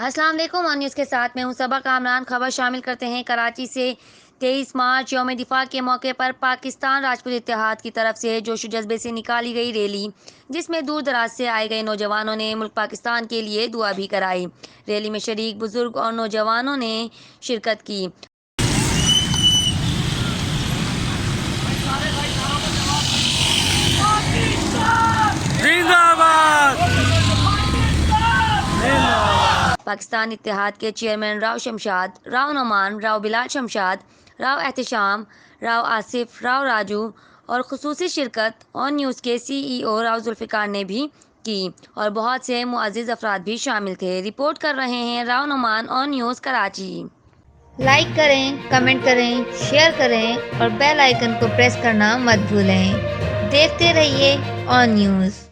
السلام علیکم، آن نیوز کے ساتھ میں ہوں صبا کامران۔ خبر شامل کرتے ہیں کراچی سے۔ 23 مارچ یوم دفاع کے موقع پر پاکستان راجپوت اتحاد کی طرف سے جوش و جذبے سے نکالی گئی ریلی، جس میں دور دراز سے آئے گئے نوجوانوں نے ملک پاکستان کے لیے دعا بھی کرائی۔ ریلی میں شریک بزرگ اور نوجوانوں نے شرکت کی۔ پاکستان اتحاد کے چیئرمین راؤ شمشاد، راؤ نعمان، راؤ بلال شمشاد، راؤ احتشام، راؤ آصف، راؤ راجو اور خصوصی شرکت آن نیوز کے CEO راؤ ذوالفقار نے بھی کی اور بہت سے معزز افراد بھی شامل تھے۔ رپورٹ کر رہے ہیں راؤ نعمان، آن نیوز کراچی۔ لائک کریں، کمنٹ کریں، شیئر کریں اور بیل آئیکن کو پریس کرنا مت بھولیں۔ دیکھتے رہیے آن نیوز۔